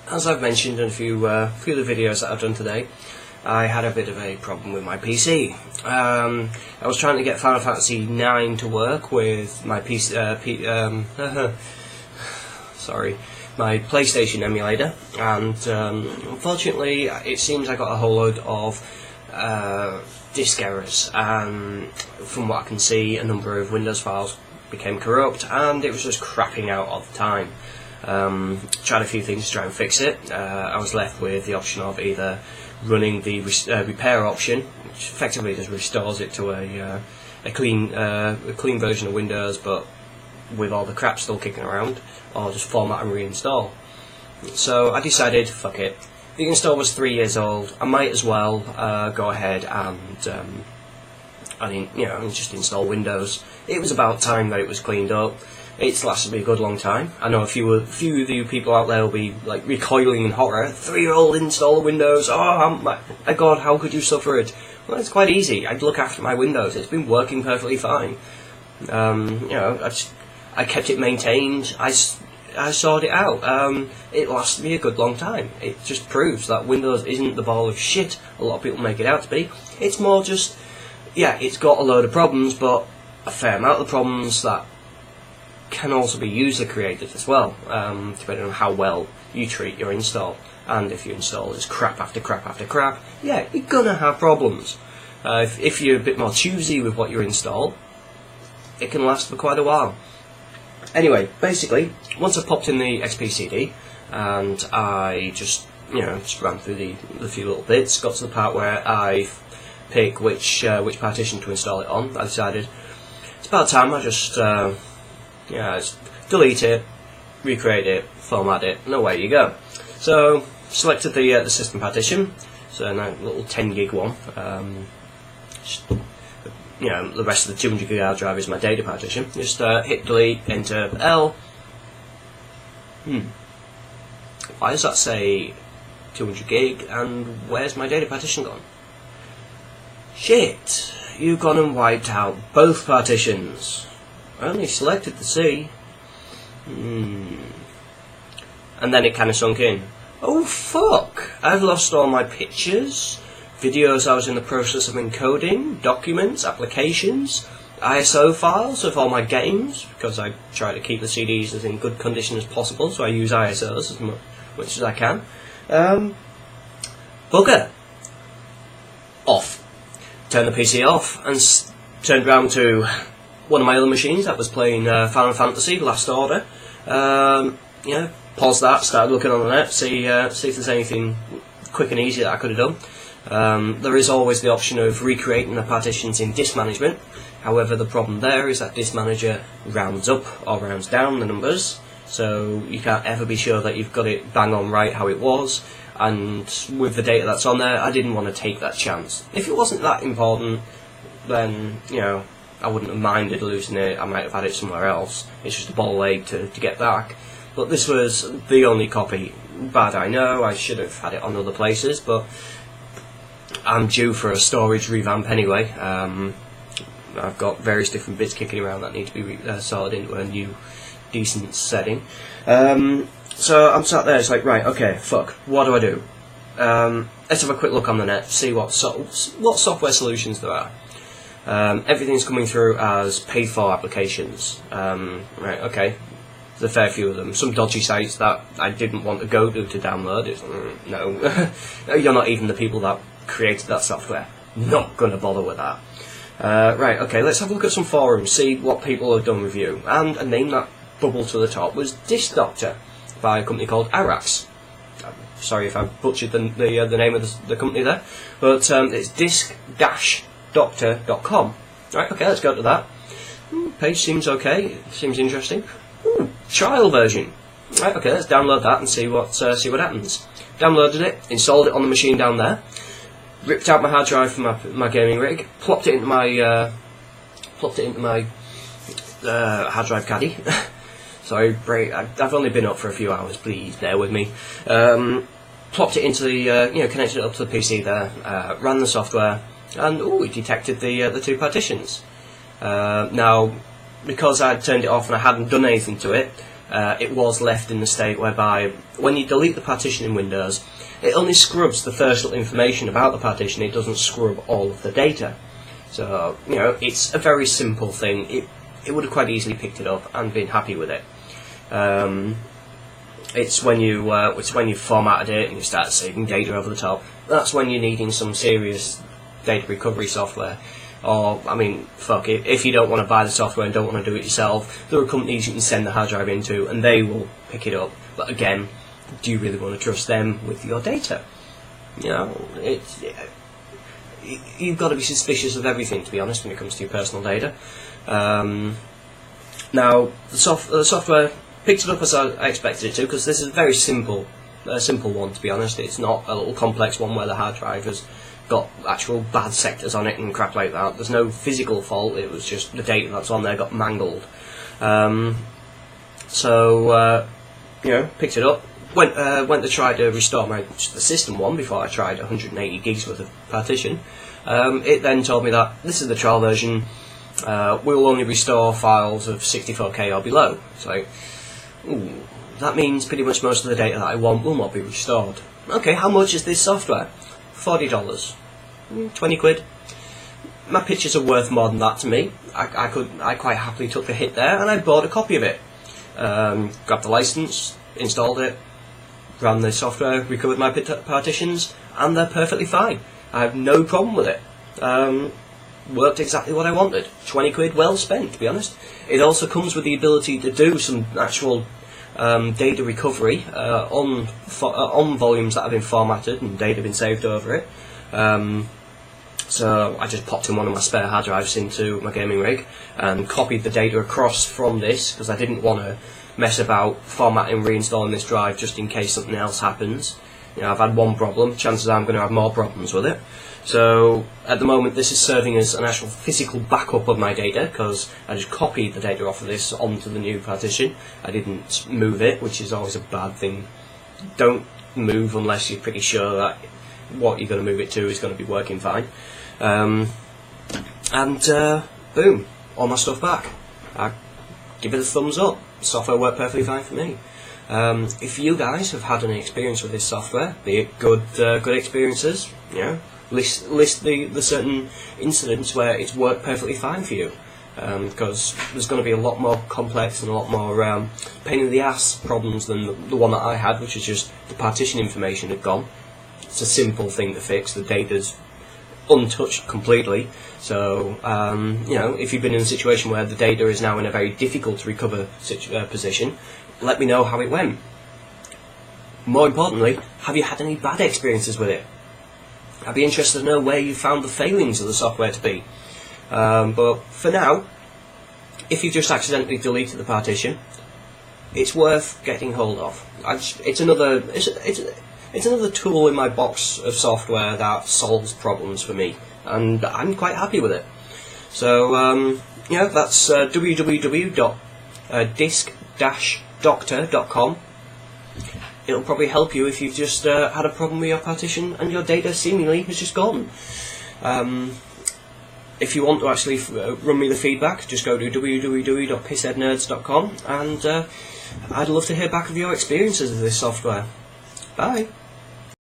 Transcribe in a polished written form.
As I've mentioned in a few of the videos that I've done today, I had a bit of a problem with my PC. I was trying to get Final Fantasy IX to work with my PC, my PlayStation emulator, and unfortunately it seems I got a whole load of disk errors. From what I can see, a number of Windows files became corrupt, and it was just crapping out all the time. Tried a few things to try and fix it. I was left with the option of either running the repair option, which effectively just restores it to a clean version of Windows, but with all the crap still kicking around, or just format and reinstall. So I decided, fuck it. The install was 3 years old. I might as well go ahead and just install Windows. It was about time that it was cleaned up. It's lasted me a good long time. I know a few of you people out there will be like recoiling in horror. 3-year-old install of Windows. Oh my God, how could you suffer it? Well, it's quite easy. I'd look after my Windows. It's been working perfectly fine. I kept it maintained. I sorted it out. It lasted me a good long time. It just proves that Windows isn't the ball of shit a lot of people make it out to be. It's more just, yeah, it's got a load of problems, but a fair amount of problems that can also be user created as well, depending on how well you treat your install. And if your install is crap after crap after crap, yeah, you're gonna have problems. If you're a bit more choosy with what you install, it can last for quite a while. Anyway, basically, once I popped in the XP CD, and I just ran through the few little bits, got to the part where I pick which partition to install it on, I decided it's about time I just delete it, recreate it, format it, and away you go. So, selected the system partition, so now a little 10 gig one. The rest of the 200 gig hard drive is my data partition. Just hit delete, enter L. Why does that say 200 gig, and where's my data partition gone? Shit, you've gone and wiped out both partitions. I only selected the C. And then it kind of sunk in. Oh fuck! I've lost all my pictures, videos I was in the process of encoding, documents, applications, ISO files of all my games, because I try to keep the CDs as in good condition as possible, so I use ISOs as much as I can. Bugger! Off. Turned the PC off and turned round to one of my other machines that was playing Final Fantasy Last Order. Paused that, started looking on the net, see if there's anything quick and easy that I could have done. There is always the option of recreating the partitions in disk management. However, the problem there is that disk manager rounds up or rounds down the numbers, so you can't ever be sure that you've got it bang on right how it was. And with the data that's on there, I didn't want to take that chance. If it wasn't that important, then I wouldn't have minded losing it. I might have had it somewhere else. It's just a ball ache to get back. But this was the only copy. Bad, I know. I should have had it on other places, but I'm due for a storage revamp anyway. I've got various different bits kicking around that need to be sorted into a new, decent setting. So I'm sat there. It's like, right, okay, fuck. What do I do? Let's have a quick look on the net, see what software solutions there are. Everything's coming through as paid-for applications. Right, okay. There's a fair few of them. Some dodgy sites that I didn't want to go to download. No. You're not even the people that created that software. Not going to bother with that. Right, okay, let's have a look at some forums, see what people have done with you. And a name that bubbled to the top was Disk Doctor by a company called Arax. Sorry if I butchered the name of the company there. But it's disk-doctor.com. Right, okay, let's go to that. Page seems okay, seems interesting. Trial version. Right, okay, let's download that and see what happens. Downloaded it, installed it on the machine down there, ripped out my hard drive from my gaming rig, plopped it into my hard drive caddy. Sorry, I've only been up for a few hours. Please bear with me. Plopped it into the connected it up to the PC there, ran the software, and it detected the two partitions. Now, because I'd turned it off and I hadn't done anything to it, it was left in the state whereby when you delete the partition in Windows, it only scrubs the first little information about the partition, it doesn't scrub all of the data. So, you know, it's a very simple thing. It would have quite easily picked it up and been happy with it. It's when you formatted it and you start saving data over the top, that's when you're needing some serious data recovery software. Or, I mean, fuck it, if you don't want to buy the software and don't want to do it yourself, there are companies you can send the hard drive into and they will pick it up. But again, do you really want to trust them with your data? You know, you've got to be suspicious of everything, to be honest, when it comes to your personal data. Now, the software picked it up as I expected it to, because this is a very simple one, to be honest. It's not a little complex one where the hard drive has got actual bad sectors on it and crap like that. There's no physical fault, it was just the data that's on there got mangled. You know, picked it up, went to try to restore the system one before I tried 180 gigs worth of partition. It then told me that this is the trial version, we'll only restore files of 64K or below. So, ooh, that means pretty much most of the data that I want will not be restored. Okay, how much is this software? $40, 20 quid. My pictures are worth more than that to me. I quite happily took the hit there and I bought a copy of it. Grabbed the license, installed it, ran the software, recovered my partitions, and they're perfectly fine. I have no problem with it. Worked exactly what I wanted. 20 quid well spent, to be honest. It also comes with the ability to do some actual data recovery on volumes that have been formatted and data been saved over it. So I just popped in one of my spare hard drives into my gaming rig and copied the data across from this, because I didn't want to mess about formatting and reinstalling this drive just in case something else happens. You know, I've had one problem, chances are I'm going to have more problems with it. So at the moment this is serving as an actual physical backup of my data, because I just copied the data off of this onto the new partition. I didn't move it, which is always a bad thing. Don't move unless you're pretty sure that what you're going to move it to is going to be working fine. Boom, all my stuff back. I give it a thumbs up. The software worked perfectly fine for me. If you guys have had any experience with this software, be it good experiences, you know, list the certain incidents where it's worked perfectly fine for you, because there's going to be a lot more complex and a lot more pain in the ass problems than the one that I had, which is just the partition information had gone. It's a simple thing to fix. The data's untouched completely. So you know, if you've been in a situation where the data is now in a very difficult to recover position, let me know how it went. More importantly, have you had any bad experiences with it? I'd be interested to know where you found the failings of the software to be. But for now, if you've just accidentally deleted the partition, it's worth getting hold of. It's another tool in my box of software that solves problems for me, and I'm quite happy with it. So yeah, that's www.disk-doctor.com. It'll probably help you if you've just had a problem with your partition and your data seemingly has just gone. If you want to actually run me the feedback, just go to www.pissheadnerds.com, and I'd love to hear back of your experiences of this software. Bye.